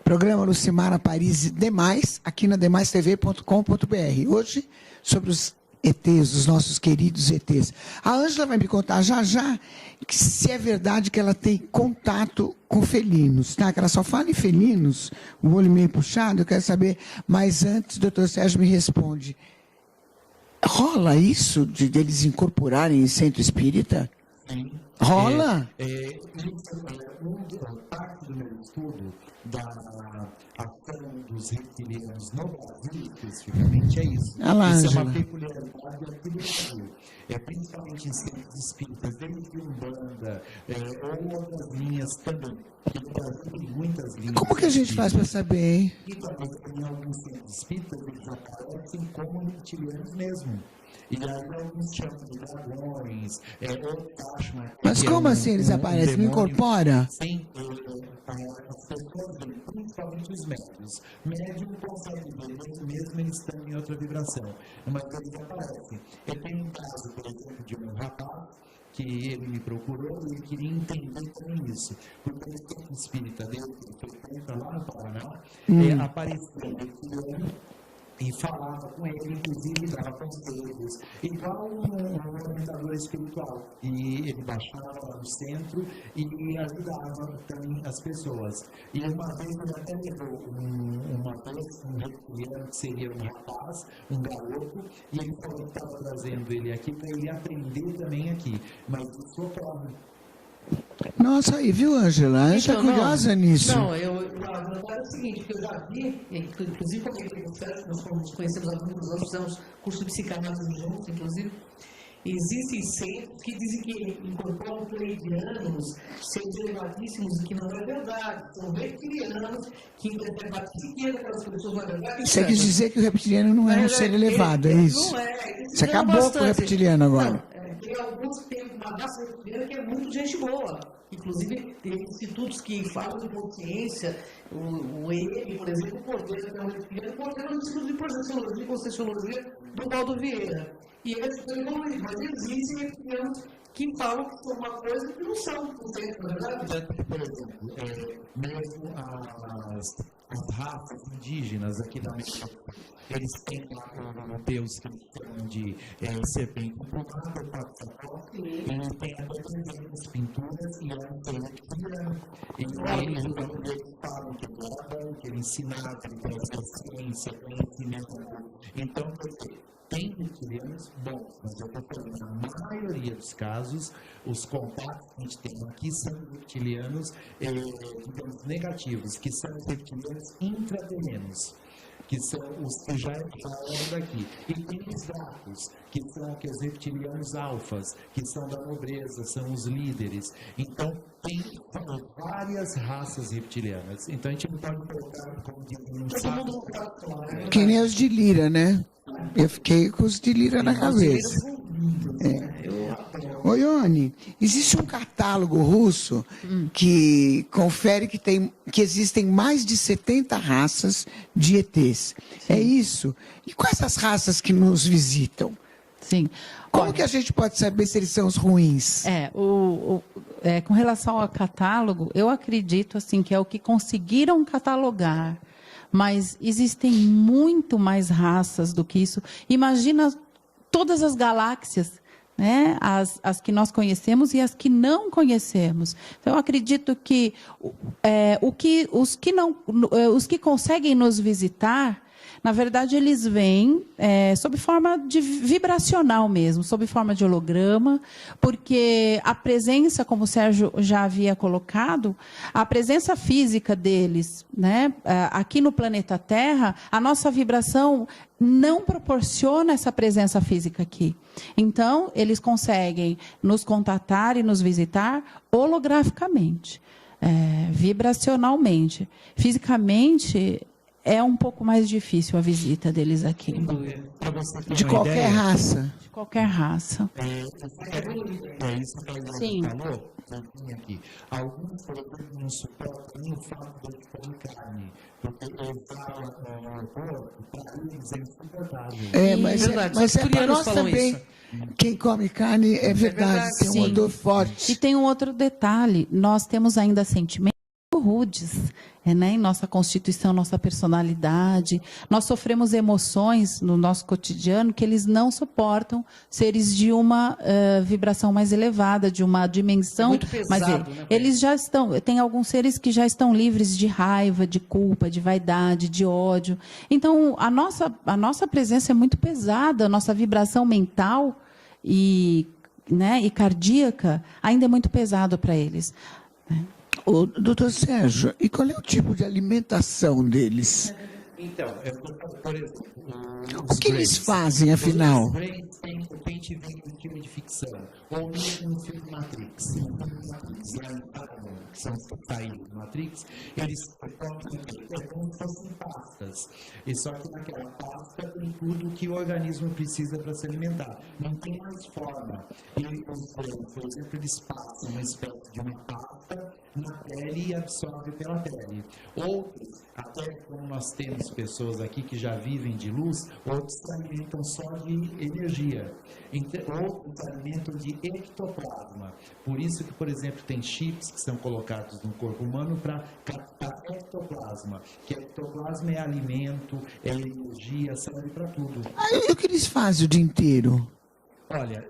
Programa Lucimara Paris Demais, aqui na demaistv.com.br. Hoje, sobre os ETs, os nossos queridos ETs. A Ângela vai me contar já já se é verdade que ela tem contato com felinos, tá? Que ela só fala em felinos, o olho meio puxado, eu quero saber. Mas antes, o doutor Sérgio me responde. Rola isso de eles incorporarem em centro espírita? Sim. Rola? Parte do meu estudo da ação dos reptilianos no Brasil, especificamente, é isso. Isso é uma peculiaridade aqui do Brasil. Principalmente em centros espíritas, desde Umbanda, ou outras linhas também. No Brasil tem muitas linhas. Como que a gente faz para saber, hein? E também em alguns centros espíritas, eles aparecem como reptilianos mesmo. E aí alguns chamam de dragões, outros acham... Mas como assim eles aparecem? Não incorpora? Sim, as pessoas veem, principalmente os médios. Médium consegue ver, mesmo eles estão em outra vibração. Mas eles aparecem. Eu tenho um caso, por exemplo, de um rapaz que ele me procurou e ele queria entender também isso. Porque o centro espírita dele, que ele foi lá no Paraná, apareceu reptiliano e falava com ele, inclusive dava conselhos, igual um orientador espiritual. E ele baixava lá no centro e ajudava também as pessoas. E uma vez ele até levou um reptiliano que seria um rapaz, um garoto, e ele falou que estava trazendo ele aqui para ele aprender também aqui. Mas isso ocorre. Nossa, aí, viu, Ângela? A gente é curiosa nisso. Não, a verdade é o seguinte, que eu já vi, inclusive comentei com o Sérgio, nós nos conhecemos há muitos anos, fizemos curso de psicanálise juntos, inclusive. Existem centros que dizem que incorporam pleiadianos, seres elevadíssimos, e que não é verdade. São reptilianos que interpretam a psique daquelas pessoas, na verdade. Você quis dizer que o reptiliano não é um ser elevado, é isso? Não é. Você acabou com o reptiliano agora. Não, tem alguns que tem uma raça reptiliana que é muito gente boa. Inclusive, tem institutos que falam de consciência, o EM, por exemplo, o Cordeiro, que é um reptiliano, o Cordeiro é um instituto de projeciologia e conscienciologia do Valdo Vieira. E eles estão evoluindo, mas existem reptilianos que falam que são uma coisa que não são, na verdade. Por exemplo, mesmo as raças indígenas aqui da América, eles têm um deus que eles chamam de serpente emplumada, eles têm até desenhos, pinturas, e é um ser reptiliano. Eles falam que ele era bom, que ele ensinava, que ele trazia ciência, conhecimento. Então, tem reptilianos bons, mas eu estou falando, na maioria dos casos, os contatos que a gente tem aqui são reptilianos, digamos, negativos, que são os reptilianos intraterrenos, que são os que já eram daqui. E tem os gatos, que são os reptilianos alfas, que são da nobreza, são os líderes. Então, tem várias raças reptilianas. Então, a gente não pode colocar como um saco. Que nem os de Lira, né? Eu fiquei com os de Lira na cabeça. Ô, Ione, existe um catálogo russo que confere que existem mais de 70 raças de ETs. É isso? E quais as raças que nos visitam? Sim. Como que a gente pode saber se eles são os ruins? Com relação ao catálogo, eu acredito assim que é o que conseguiram catalogar. Mas existem muito mais raças do que isso. Imagina todas as galáxias, né? As que nós conhecemos e as que não conhecemos. Então, eu acredito que, os que conseguem nos visitar, na verdade, eles vêm sob forma de vibracional mesmo, sob forma de holograma, porque a presença, como o Sérgio já havia colocado, a presença física deles, né, aqui no planeta Terra, a nossa vibração não proporciona essa presença física aqui. Então, eles conseguem nos contatar e nos visitar holograficamente, vibracionalmente. Fisicamente, é um pouco mais difícil a visita deles aqui. De qualquer raça. De qualquer raça. Isso que a gente falou, aqui. Alguns, por exemplo, não suportam o fato de comer carne, porque entrar no corpo, para eles é insuportável. Mas para nós também, quem come carne, é verdade, tem um odor forte. E tem um outro detalhe, nós temos ainda sentimentos rudes, né, em nossa constituição, nossa personalidade. Nós sofremos emoções no nosso cotidiano que eles não suportam seres de uma vibração mais elevada, de uma dimensão muito pesado, mais né? Eles já estão, tem alguns seres que já estão livres de raiva, de culpa, de vaidade, de ódio. Então, a nossa presença é muito pesada, a nossa vibração mental e cardíaca ainda é muito pesado para eles, né? Ô, doutor Sérgio, e qual é o tipo de alimentação deles? Então, por exemplo, o que eles fazem, afinal? Os brains têm o pente vem no filme de ficção, ou mesmo no filme Matrix. Que são os que saíram do Matrix, eles comem como se fossem pastas. E só que naquela pasta tem tudo que o organismo precisa para se alimentar. Não tem mais forma. E os brains, por exemplo, eles passam uma espécie de uma pasta capta na pele e absorve pela pele. Outros, até como nós temos pessoas aqui que já vivem de luz, outros se alimentam só de energia. Outros se alimentam de ectoplasma. Por isso que, por exemplo, tem chips que são colocados no corpo humano para captar ectoplasma. Que ectoplasma é alimento, é energia, serve para tudo. E o que eles fazem o dia inteiro? Olha,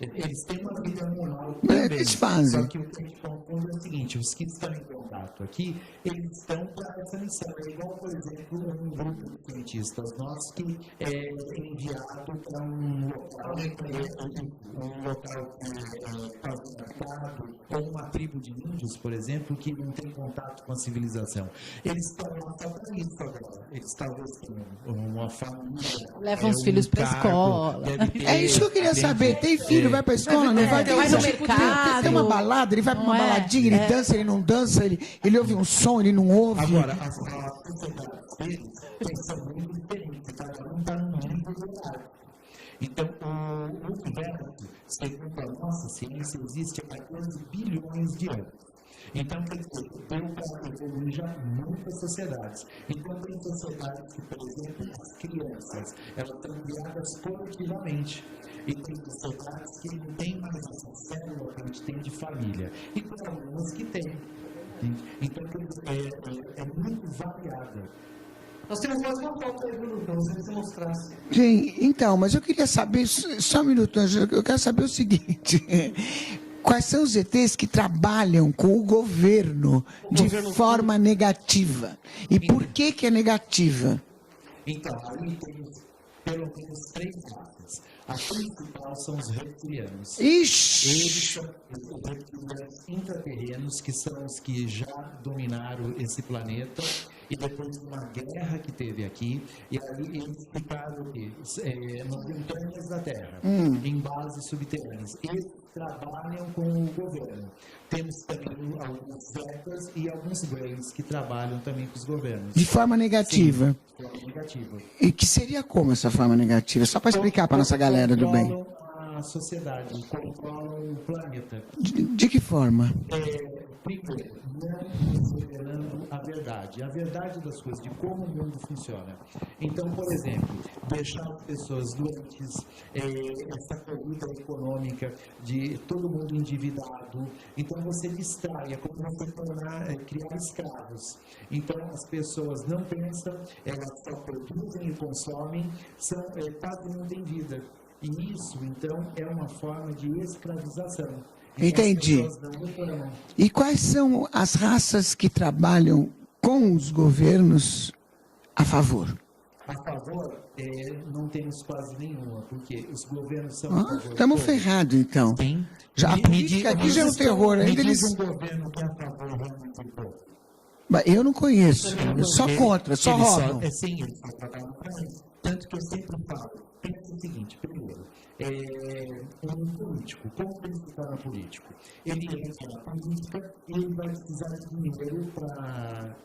eles têm uma vida normal também. O que eles fazem? Só que o que a gente confunde é o seguinte, os que estão em contato aqui, eles estão para essa missão. É igual, por exemplo, um grupo de cientistas nossos que é enviado para um local pavimentado, ou uma tribo de índios, por exemplo, que não tem contato com a civilização. Eles estão lá para isso agora. Eles talvez tenham uma família. Levam os filhos para a escola. É isso que eu queria saber. Tem filho, vai para a escola, não vai? Vai no mercado. Tem uma balada, ele vai para uma baladinha, ele dança, ele não dança, ele ouve um som, ele não ouve. Agora, a sociedade deles pensam muito diferente, cada um está num nível do horário. Então, o universo, segundo a nossa ciência, existe há 14 bilhões de anos. Então, quer dizer, deu para evoluir já muitas sociedades. Então, tem sociedades que, por exemplo, as crianças, elas são criadas coletivamente. E tem sociedades que não têm mais essa célula que a gente tem de família. E tem algumas que têm. Então, é muito variada. Nós temos mais uma foto aí, Bruno, para você mostrar. Sim, então, mas eu queria saber, só um minuto, Ângela, eu quero saber o seguinte. Quais são os ETs que trabalham com o governo de forma negativa? E por que é negativa? Então, aí temos pelo menos 3 raças. A principal são os reptilianos. Ixi! Eles são os reptilianos intraterrenos, que são os que já dominaram esse planeta. E depois de uma guerra que teve aqui, e aí eles ficaram nas entranhas da Terra, em bases subterrâneas. Eles trabalham com o governo. Temos também alguns Zetas e alguns Greys que trabalham também com os governos. De forma negativa? Sim, de forma negativa. E que seria como essa forma negativa? Só para explicar para a nossa galera do bem. Controlam a sociedade, controlam o planeta. De que forma? Primeiro, não considerando a verdade das coisas, de como o mundo funciona. Então, por exemplo, deixar as pessoas doentes, essa corrida econômica de todo mundo endividado. Então, você distrai, é como você criar escravos. Então, as pessoas não pensam, elas só produzem e consomem, quase não têm vida. E isso, então, é uma forma de escravização. Entendi. E quais são as raças que trabalham com os governos a favor? A favor, não temos quase nenhuma, porque os governos são... Estamos ferrados, então. Sim. Já, a política aqui já é um terror. Ainda eles... um governo que é a favor realmente do povo. Eu não conheço. Só contra, só roubam. Sim, eles só trabalham para isso. Tanto que eu sempre falo, pensa o seguinte, primeiro, um político, como ele se torna político? Ele entra na política e ele vai precisar de dinheiro para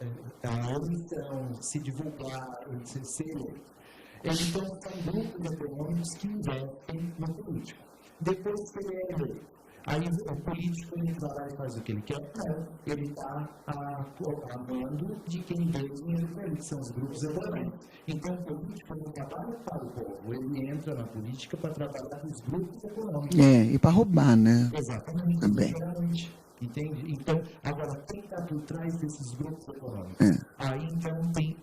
a eleição, se divulgar, ser eleito. Então, são grupos econômicos que investem no político. Depois que ele é eleito, aí o político ele vai lá e faz o que ele quer? Não, ele está amando de quem deu dinheiro para ele, que são os grupos econômicos. Então, o político não trabalha para o povo, ele entra na política para trabalhar com os grupos econômicos. E para roubar, né? Exatamente. Também. Entende? Então, agora, quem está por trás desses grupos econômicos? Aí, então, tem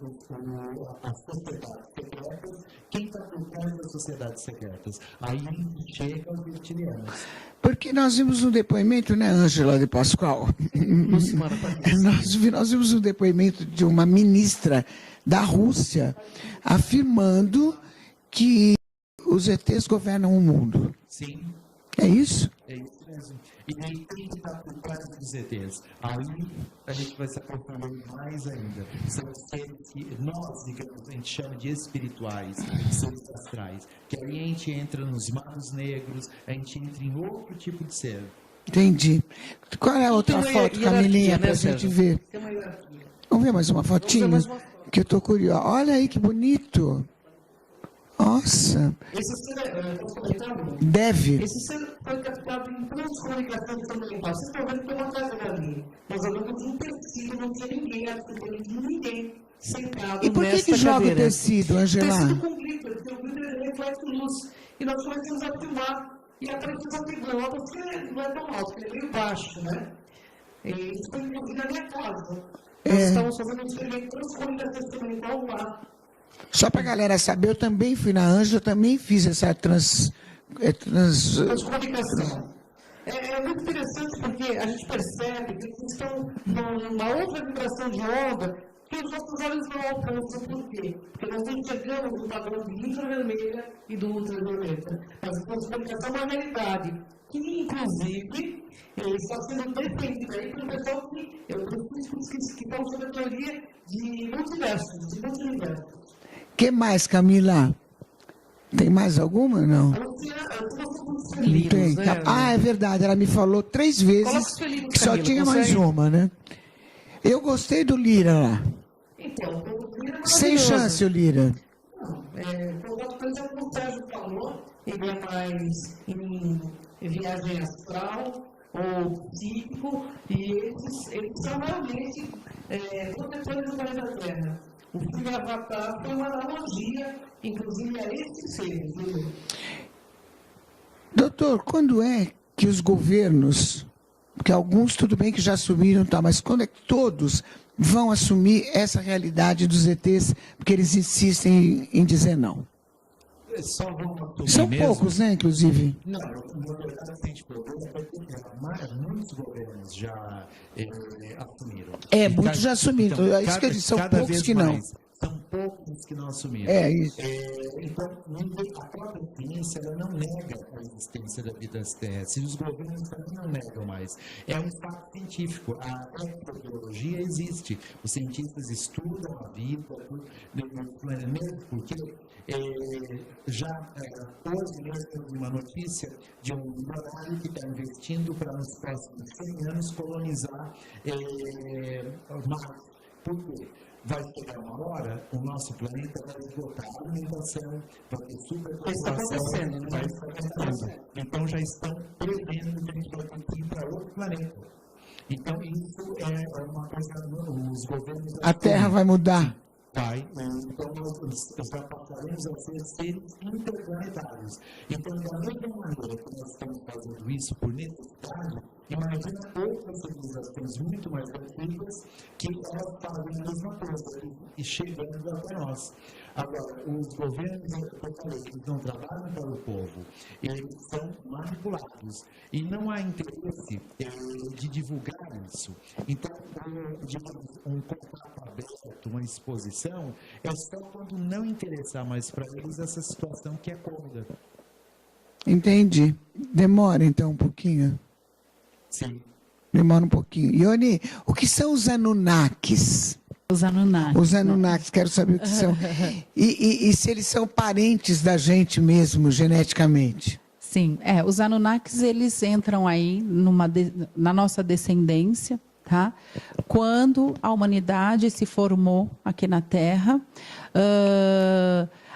as sociedades secretas. Quem está por trás das sociedades secretas? Aí chega os reptilianos. Porque nós vimos um depoimento, né, Ângela de Pascoal? Nós vimos um depoimento de uma ministra da Rússia afirmando que os ETs governam o mundo. Sim. É isso? É isso mesmo. E aí quem está por trás dos ETs? Aí a gente vai se aprofundando mais ainda. São seres que nós, digamos, a gente chama de espirituais, seres astrais. Que aí a gente entra nos magos negros, a gente entra em outro tipo de ser. Entendi. Qual é a outra foto, Camilinha, para a gente ver? Tem uma hierarquia. Vamos ver mais uma fotinha? Que eu estou curiosa. Olha aí que bonito. Nossa. Esse ser, posso comentar? Deve. Esse ser foi captado em transcomunicação instrumental. Vocês estão vendo que tem uma casa ali. Nós olhamos um tecido, não tinha ninguém, absolutamente ninguém sentado. E por que joga o tecido, Angela? Tecido com glitter, porque o glitter reflete luz. E nós começamos a filmar. E apareceu essa figura, você não é tão alto, porque ele é meio baixo, né? E isso foi inclusive na minha casa. Nós estamos fazendo um experimento de transcomunicação instrumental lá. Só para a galera saber, eu também fui na Ângela, também fiz essa transcomunicação. É muito interessante porque a gente percebe que eles estão numa outra vibração de onda que os nossos olhos não alcançam. Por quê? Porque nós não chegamos no padrão de infravermelha e do ultravioleta. Mas a transcomunicação é uma realidade que, inclusive, está sendo defendida aí pelo pessoal que estão sobre a teoria de multiversos, de multiversos. O que mais, Camila? Tem mais alguma? Não. Livros, tem. né? Ah, é verdade. Ela me falou 3 vezes que só tinha mais uma, né? Eu gostei do Lira lá. Então, o Lira é sem chance, o Lira. Não, por exemplo, o Sérgio falou, ele é mais em viagem astral ou psíquico, e eles são realmente protetores do planeta Terra. O filme Avatar foi uma analogia, inclusive, a esses seres. Viu? Doutor, quando é que os governos, porque alguns tudo bem que já assumiram, tá, mas quando é que todos vão assumir essa realidade dos ETs, porque eles insistem em dizer não? Só vão São mesmo. poucos, né, inclusive? Não, na verdade, a gente problema porque muitos governos já assumiram. Muitos já assumiram. Então, Isso que eu disse, são poucos que não. São poucos que não assumiram. Isso. Então, a própria ciência ela não nega a existência da vida extraterrestre. E os governos também não negam mais. É um fato científico. A extrabiologia existe. Os cientistas estudam a vida no planeta, porque hoje mesmo temos uma notícia de um milionário que está investindo para nos próximos 100 anos colonizar Marte. Por quê? Vai chegar uma hora, o nosso planeta vai esgotar a alimentação, vai ter superpopulação, vai estar acontecendo. Então já estão prevendo que a gente vai ter que ir para outro planeta. Então isso é uma coisa, os governos... A Terra vai mudar. Vai, então nós já passaremos a ser seres interplanetários. Então, da mesma maneira que nós estamos fazendo isso por necessidade, imagina outras civilizações muito mais antigas que elas fazem a mesma coisa e chegando até nós. Agora, os governos, eu falei que eles não trabalham para o povo, eles são manipulados. E não há interesse de divulgar isso. Então, um contato aberto, uma exposição, é só quando não interessar mais para eles essa situação que é cômoda. Entendi. Demora, então, um pouquinho? Sim. Demora um pouquinho. Ione, o que são os Anunnakis? Os Anunnakis. Os Anunnakis, quero saber o que são. E se eles são parentes da gente mesmo, geneticamente? Sim, os Anunnakis, eles entram aí na nossa descendência, tá? Quando a humanidade se formou aqui na Terra.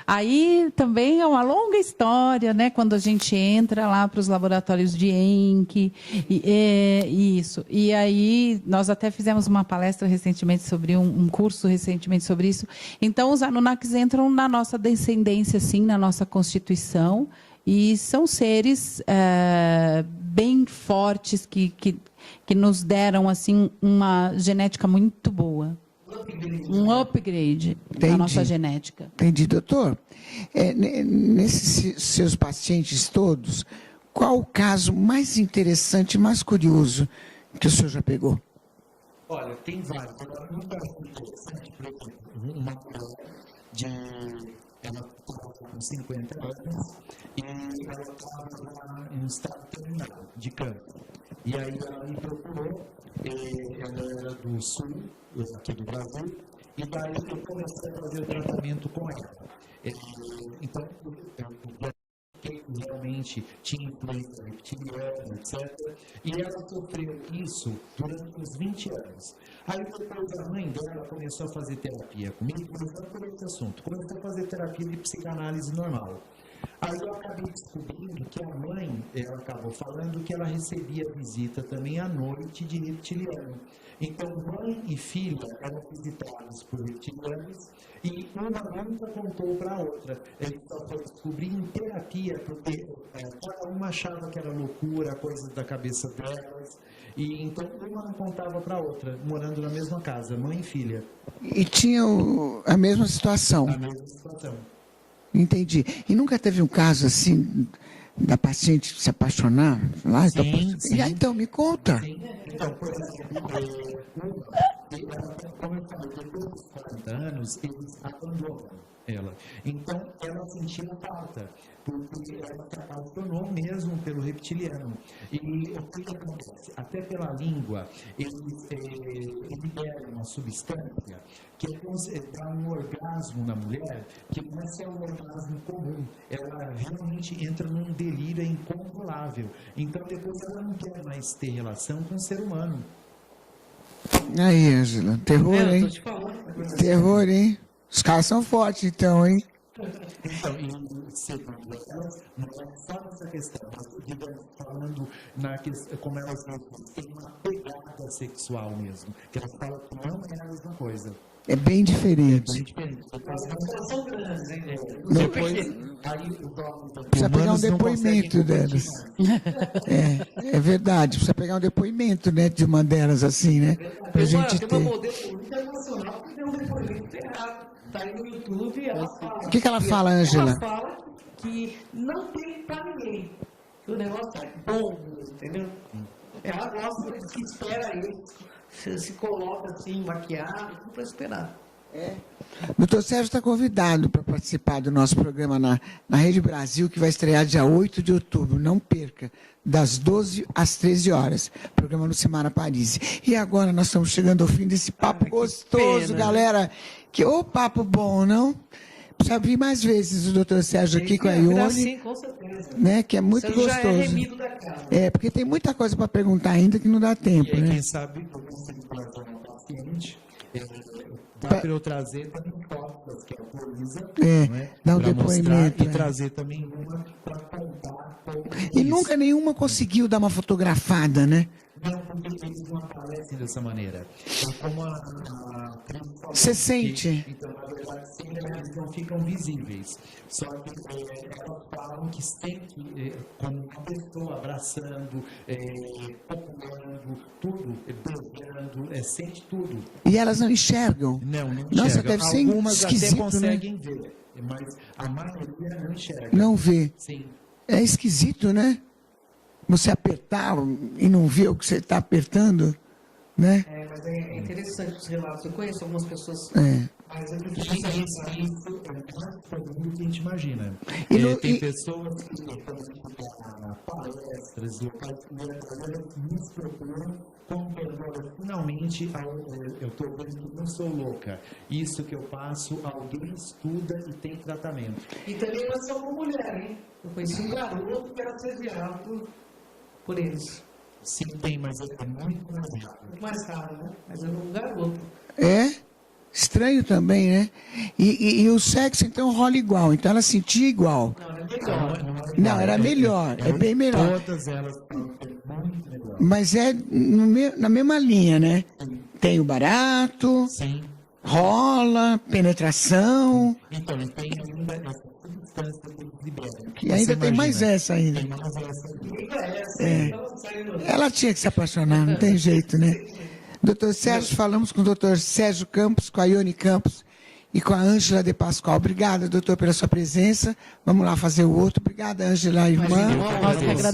Aí também é uma longa história, né? Quando a gente entra lá para os laboratórios de Enki, isso. E aí nós até fizemos uma palestra recentemente sobre um curso recentemente sobre isso. Então os Anunnakis entram na nossa descendência, sim, na nossa constituição, e são seres bem fortes que nos deram assim uma genética muito boa. Um upgrade na nossa genética. Entendi, doutor. Nesses seus pacientes todos, qual o caso mais interessante, mais curioso que o senhor já pegou? Olha, tem vários. Um caso interessante, por exemplo, uma mulher ela estava com 50 anos e ela estava em um estado terminal de câncer. E aí ela me procurou, ela era do sul, aqui do Brasil, e daí eu comecei a fazer o tratamento com ela. Então, eu realmente realmente tinha influência reptiliana, etc. E ela sofreu isso durante uns 20 anos. Aí depois a mãe dela começou a fazer terapia comigo, mas não por esse assunto. Começou a fazer terapia de psicanálise normal. Aí eu acabei descobrindo que a mãe, ela acabou falando que ela recebia visita também à noite de reptiliano. Então, mãe e filha eram visitados por reptilianos e uma nunca contou para a outra. Ele só foi descobrir em terapia, porque cada uma achava que era loucura, coisa da cabeça delas. E então, uma não contava para a outra, morando na mesma casa, mãe e filha. E tinha a mesma situação. A mesma situação. Entendi. E nunca teve um caso assim da paciente se apaixonar? Lá, Sim, sim. Então, me conta. Sim. Então, por exemplo, como eu falei, depois dos 40 anos, eles abandonam ela. Então, ela sentia falta, porque ela se apaixonou mesmo pelo reptiliano. E o que acontece? Até pela língua, eles liberam uma substância que dá um orgasmo na mulher, que não é um orgasmo comum. Ela realmente entra num delírio incontrolável. Então, depois ela não quer mais ter relação com o ser humano. Aí, Ângela, terror, hein? Terror, hein? Os caras são fortes, então, hein? Então, e segundo elas, não é só nessa questão, mas digamos, falando na questão, como elas têm uma pegada sexual mesmo, que elas falam que não é a mesma coisa. É bem diferente. É bem diferente. Elas são grandes, hein? Depois, aí o precisa pegar um depoimento delas. É verdade, precisa pegar um depoimento, né, de uma delas, assim, né? Pra gente ter. Tem uma modelo internacional que tem um depoimento errado. Está aí no YouTube e ela fala. O que ela fala, Ângela? Ela fala que não tem pra ninguém. Que o negócio é bom, entendeu? Ela gosta que espera ele. Se coloca assim, maquiado, tudo para esperar. Doutor Sérgio está convidado para participar do nosso programa na Rede Brasil, que vai estrear dia 8 de outubro. Não perca, das 12 às 13 horas. Programa Lucimara Paris. E agora nós estamos chegando ao fim desse papo gostoso, pena, galera. Que ô papo bom, não? Precisa vir mais vezes o doutor Sérgio aqui com a Ione. Sim, com certeza. Né, que é muito gostoso. Já é remido da casa. Porque tem muita coisa para perguntar ainda que não dá tempo, e né? Quem sabe, eu consigo trazer uma paciente, dá para eu trazer também fotos que autoriza, dar um depoimento. E trazer também uma para contar como E nunca nenhuma conseguiu dar uma fotografada, né? Não, porque eles não aparecem dessa maneira. É como a Você sente? Então, na verdade, eles não ficam visíveis. Só que elas falam que sente como uma pessoa abraçando, populando, tudo, beijando, sente tudo. E elas não enxergam? Não enxergam. Nossa, deve ser Algumas esquisito, até conseguem né? ver, mas a maioria não enxerga. Não vê. Sim. É esquisito, né? Você apertar e não ver o que você está apertando, né? Mas é interessante os relatos. Eu conheço algumas pessoas. Mas é muito Isso é mais comum do que a gente imagina. Tem pessoas que estão palestras, locais que nos procuram como pessoas. Finalmente, eu estou vendo que não sou louca. Isso que eu passo, alguém estuda e tem tratamento. E também não é só uma mulher, hein? Eu conheci um garoto que era assediado por eles. Sim, tem, mas é muito mais rápido. Muito mais raro, né? Mas era um garoto. Estranho também, né? E o sexo, então, rola igual. Então, ela sentia igual. Não, era melhor. Não, era melhor. É bem melhor. Todas elas são muito melhor. Mas é na mesma linha, né? Tem o barato, Sim. rola, penetração. Então, tem ainda essa substância que eles liberam. E ainda tem mais essa ainda. Tem mais essa. Ela tinha que se apaixonar, não tem jeito, né? Doutor Sérgio, falamos com o doutor Sérgio Campos, com a Ione Campos e com a Ângela de Pascoal. Obrigada, doutor, pela sua presença. Vamos lá fazer o outro. Obrigada, Ângela, irmã.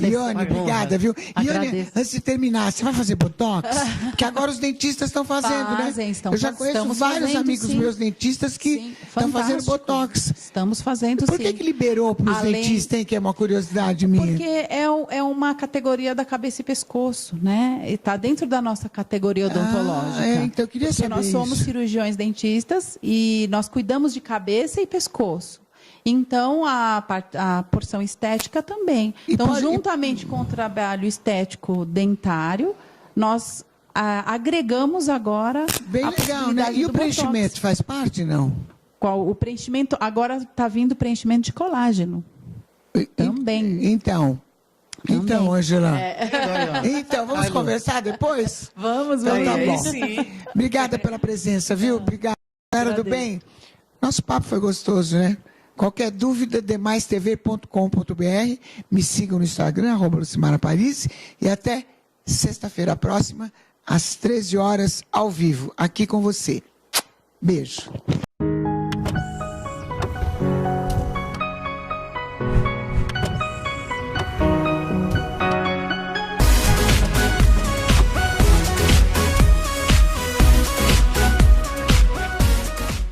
Ione, obrigada, viu? Ione, antes de terminar, você vai fazer botox? Porque agora os dentistas estão fazendo, né? Eu já conheço vários amigos meus dentistas que estão fazendo botox. Estamos fazendo, Por que liberou para os dentistas, hein, que é uma curiosidade minha? Porque é uma categoria da cabeça e pescoço, né? E está dentro da nossa categoria odontológica. Então eu queria saber nós somos cirurgiões dentistas e nós cuidamos de cabeça e pescoço. Então, a porção estética também. E Então, pode- juntamente com o trabalho estético dentário, nós agregamos agora Bem a legal, né? possibilidade E o do Botox. preenchimento faz parte, não? Qual o preenchimento? Agora está vindo preenchimento de colágeno. Também. Então, Ângela. É. Então, vamos conversar depois? Vamos, Então tá Aí bom. sim. Obrigada pela presença, viu? Obrigada, galera do bem. Nosso papo foi gostoso, né? Qualquer dúvida, demaistv.com.br. Me sigam no Instagram, @LucimarAparis. E até sexta-feira próxima, às 13 horas, ao vivo, aqui com você. Beijo.